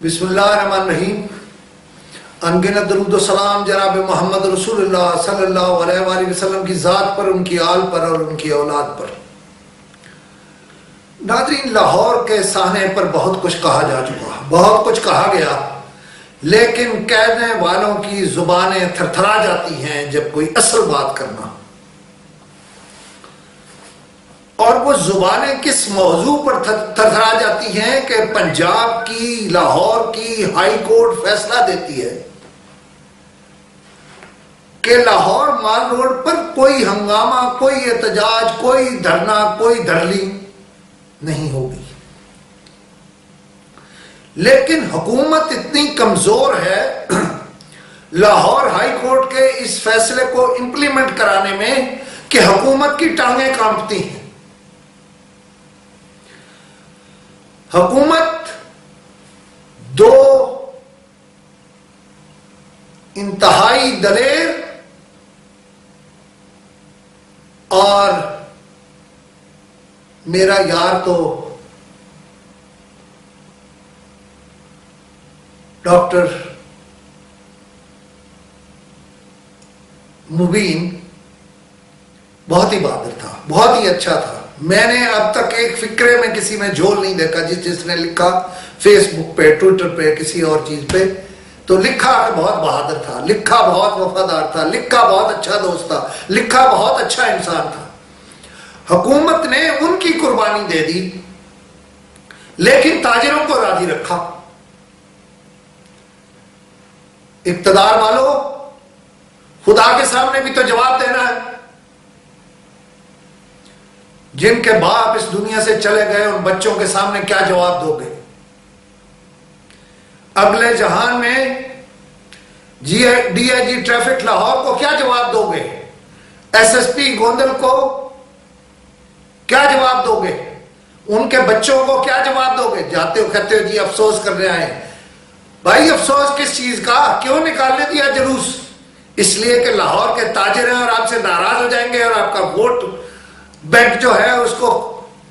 بسم اللہ الرحمن الرحیم۔ انگنت درود و سلام جناب محمد رسول اللہ صلی اللہ علیہ وآلہ وسلم کی ذات پر، ان کی آل پر اور ان کی اولاد پر۔ ناظرین، لاہور کے ساحے پر بہت کچھ کہا جا چکا، بہت کچھ کہا گیا، لیکن کہنے والوں کی زبانیں تھرتھرا جاتی ہیں جب کوئی اصل بات کرنا، اور وہ زبانیں کس موضوع پر تھرتھرا جاتی ہیں کہ پنجاب کی، لاہور کی ہائی کورٹ فیصلہ دیتی ہے کہ لاہور مال روڈ پر کوئی ہنگامہ، کوئی احتجاج، کوئی دھرنا، کوئی دھرلی نہیں ہوگی۔ لیکن حکومت اتنی کمزور ہے لاہور ہائی کورٹ کے اس فیصلے کو امپلیمنٹ کرانے میں کہ حکومت کی ٹانگیں کانپتی ہیں۔ حکومت دو انتہائی دلیر اور میرا یار تو ڈاکٹر مبین بہت ہی بہادر تھا، بہت ہی اچھا تھا۔ میں نے اب تک ایک فکرے میں کسی میں جھول نہیں دیکھا جس نے لکھا فیس بک پہ، ٹویٹر پہ، کسی اور چیز پہ، تو لکھا کہ بہت بہادر تھا، لکھا بہت وفادار تھا، لکھا بہت اچھا دوست تھا، لکھا بہت اچھا انسان تھا۔ حکومت نے ان کی قربانی دے دی لیکن تاجروں کو راضی رکھا۔ اقتدار والو، خدا کے سامنے بھی تو جواب دینا ہے۔ جن کے باپ اس دنیا سے چلے گئے، ان بچوں کے سامنے کیا جواب دو گے؟ اگلے جہان میں D I G traffic Lahore کو کیا جواب دو گے؟ ایس ایس پی گوندل کو کیا جواب دو گے؟ ان کے بچوں کو کیا جواب دو گے؟ جاتے ہو کہتے ہو جی افسوس کر رہے ہیں۔ بھائی افسوس کس چیز کا؟ کیوں نکالنے دیا جلوس؟ اس لیے کہ لاہور کے تاجر ہیں اور آپ سے ناراض ہو جائیں گے اور آپ کا ووٹ بینک جو ہے اس کو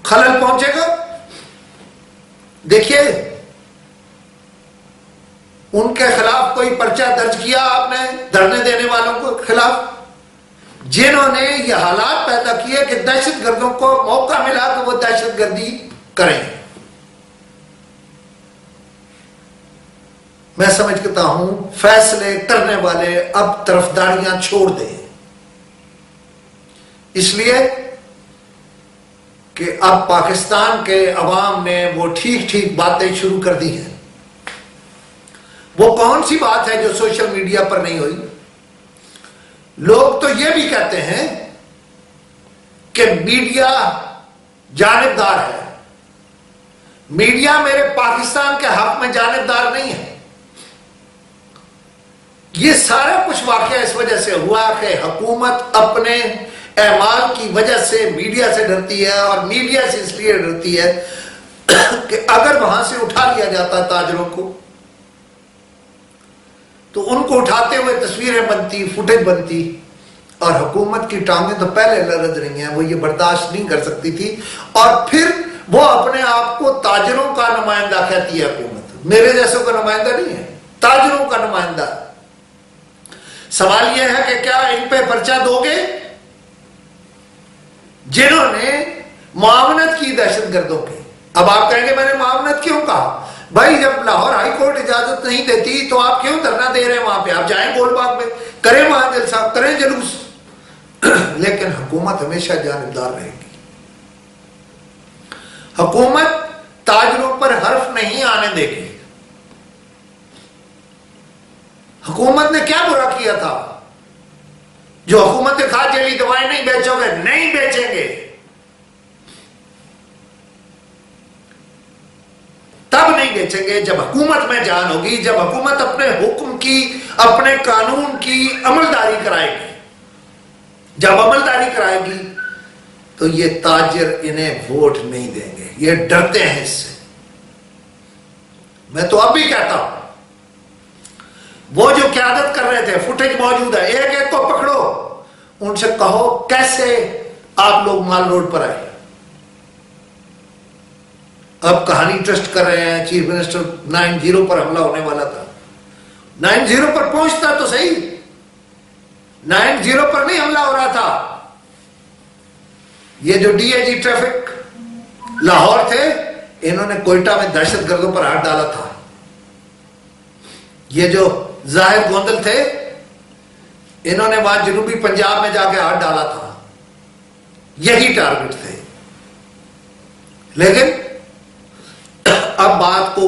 خلل پہنچے گا۔ دیکھیے، ان کے خلاف کوئی پرچہ درج کیا آپ نے دھرنے دینے والوں کو خلاف، جنہوں نے یہ حالات پیدا کیے کہ دہشت گردوں کو موقع ملا کہ وہ دہشت گردی کریں۔ میں سمجھتا ہوں فیصلے کرنے والے اب طرفداریاں چھوڑ دیں، اس لیے کہ اب پاکستان کے عوام نے وہ ٹھیک باتیں شروع کر دی ہیں۔ وہ کون سی بات ہے جو سوشل میڈیا پر نہیں ہوئی؟ لوگ تو یہ بھی کہتے ہیں کہ میڈیا جانبدار ہے۔ میڈیا میرے پاکستان کے حق میں جانبدار نہیں ہے۔ یہ سارا کچھ واقعہ اس وجہ سے ہوا کہ حکومت اپنے اعمال کی وجہ سے میڈیا سے ڈرتی ہے، اور میڈیا سے اس لیے ڈرتی ہے کہ اگر وہاں سے اٹھا لیا جاتا تاجروں کو تو ان کو اٹھاتے ہوئے تصویریں بنتی، فوٹیج بنتی، اور حکومت کی ٹانگیں تو پہلے لرز رہی ہیں، وہ یہ برداشت نہیں کر سکتی تھی، اور پھر وہ اپنے آپ کو تاجروں کا نمائندہ کہتی ہے حکومت۔ میرے جیسوں کا نمائندہ نہیں ہے، تاجروں کا نمائندہ۔ سوال یہ ہے کہ کیا ان پہ پرچہ دو گے جنہوں نے معاونت کی دہشت گردوں کی؟ اب آپ کہیں گے میں نے معاونت کیوں کہا؟ بھائی جب لاہور ہائی کورٹ اجازت نہیں دیتی تو آپ کیوں دھرنا دے رہے ہیں وہاں پہ؟ آپ جائیں گول باغ میں، کریں وہاں جلسہ، کریں جلوس، لیکن حکومت ہمیشہ جانبدار رہے گی۔ حکومت تاجروں پر حرف نہیں آنے دے گی۔ حکومت نے کیا برا کیا تھا جو حکومت نے کہا جیلی دوائیں نہیں بیچو گے؟ نہیں بیچیں گے۔ تب نہیں بیچیں گے جب حکومت میں جان ہوگی، جب حکومت اپنے حکم کی، اپنے قانون کی عملداری کرائے گی۔ جب عملداری کرائے گی تو یہ تاجر انہیں ووٹ نہیں دیں گے، یہ ڈرتے ہیں اس سے۔ میں تو اب بھی کہتا ہوں، وہ جو قیادت کر رہے تھے، فوٹیج موجود ہے، ایک ایک کو پکڑو، ان سے کہو کیسے آپ لوگ مال روڈ پر آئے، اب کہانی ٹرسٹ کر رہے ہیں چیف منسٹر 9-0 پر حملہ ہونے والا تھا. 9-0 پر پہنچتا تو صحیح. 9-0 پر نہیں حملہ ہو رہا تھا. یہ جو D I G traffic Lahore تھے, انہوں نے کوئٹہ میں دہشت گردوں پر ہاتھ ڈالا تھا. یہ جو ظاہر گوندل تھے, انہوں نے وہاں جنوبی پنجاب میں جا کے ہاتھ ڈالا تھا. یہی ٹارگٹ تھے. لیکن اب بات کو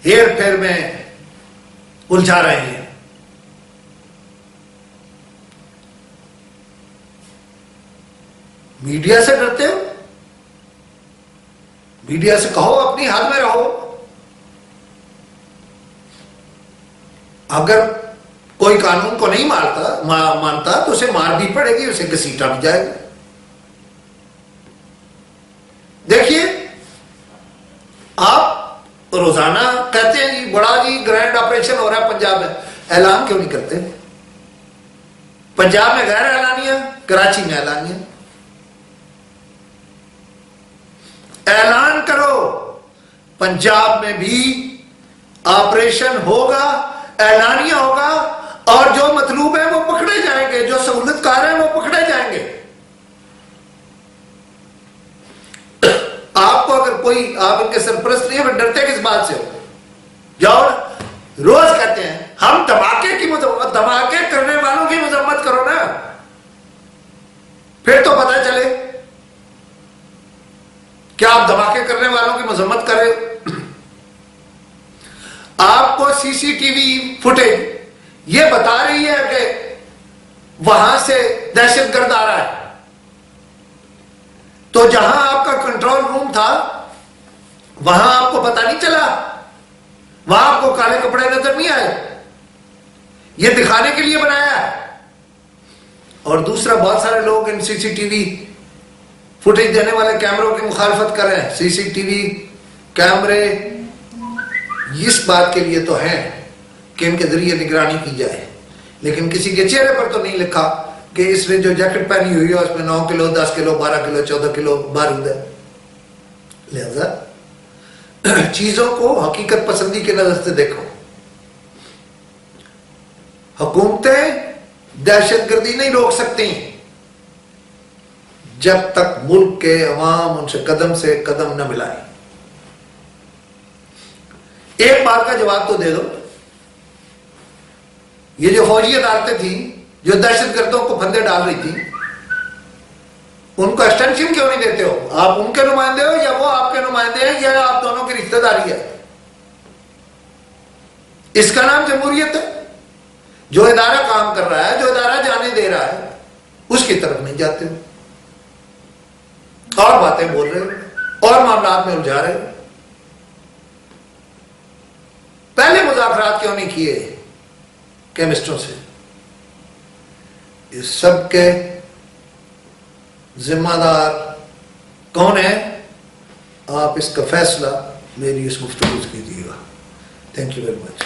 ہیر پھیر میں الجھا رہے ہیں. میڈیا سے ڈرتے ہو؟ میڈیا سے کہو اپنی حد میں رہو. اگر کوئی قانون کو نہیں مانتا تو اسے مار بھی پڑے گی, اسے گھسیٹا بھی جائے گا. دیکھیے, آپ روزانہ کہتے ہیں جی بڑا جی گرینڈ آپریشن ہو رہا ہے پنجاب میں, اعلان کیوں نہیں کرتے؟ پنجاب میں غیر اعلانیہ, کراچی میں اعلانیہ. اعلان کرو پنجاب میں بھی آپریشن ہوگا, اعلانیہ ہوگا, اور جو مطلوب ہے وہ پکڑے جائیں گے, جو سہولت کار ہیں وہ پکڑے جائیں گے. آپ کو اگر کوئی, آپ ان کے سرپرست نہیں ہیں, پھر ڈرتے کس بات سے ہو؟ جاؤ, روز کہتے ہیں ہم دھماکے کرنے والوں کی مذمت کرو نا, پھر تو پتہ چلے. کیا آپ دھماکے کرنے والوں کی مذمت کریں؟ آپ کو سی سی ٹی وی فوٹیج یہ بتا رہی ہے کہ وہاں سے دہشت گرد آ رہا ہے, تو جہاں آپ کا کنٹرول روم تھا وہاں آپ کو پتہ نہیں چلا؟ وہاں آپ کو کالے کپڑے نظر نہیں آئے؟ یہ دکھانے کے لیے بنایا ہے. اور دوسرا, بہت سارے لوگ ان سی سی ٹی وی فوٹیج دینے والے کیمروں کی مخالفت کر رہے ہیں. سی سی ٹی وی کیمرے اس بات کے لیے تو ہیں کہ ان کے ذریعے نگرانی کی جائے, لیکن کسی کے چہرے پر تو نہیں لکھا کہ اس نے جو جیکٹ پہنی ہوئی ہے اس میں 9 کلو 10 کلو 12 کلو 14 کلو بارود ہے. لہذا چیزوں کو حقیقت پسندی کے نظر سے دیکھو. حکومتیں دہشت گردی نہیں روک سکتی جب تک ملک کے عوام ان سے قدم نہ ملائیں. ایک بات کا جواب تو دے دو, یہ جو فوجی عدالتیں تھیں جو دہشت گردوں کو پھندے ڈال رہی تھی, ان کو ایکسٹینشن کیوں نہیں دیتے ہو؟ آپ ان کے نمائندے ہو یا وہ آپ کے نمائندے ہیں, یا آپ دونوں کی رشتہ داری ہے؟ اس کا نام جمہوریت ہے. جو ادارہ کام کر رہا ہے, جو ادارہ جانے دے رہا ہے, اس کی طرف نہیں جاتے ہو, اور باتیں بول رہے ہو, اور معاملات میں الجھا رہے ہو. پہلے مذاکرات کیوں نہیں کیے کیمسٹوں سے؟ اس سب کے ذمہ دار کون ہے؟ آپ اس کا فیصلہ میری اس گفتگو سے کیجیے گا. Thank you very much.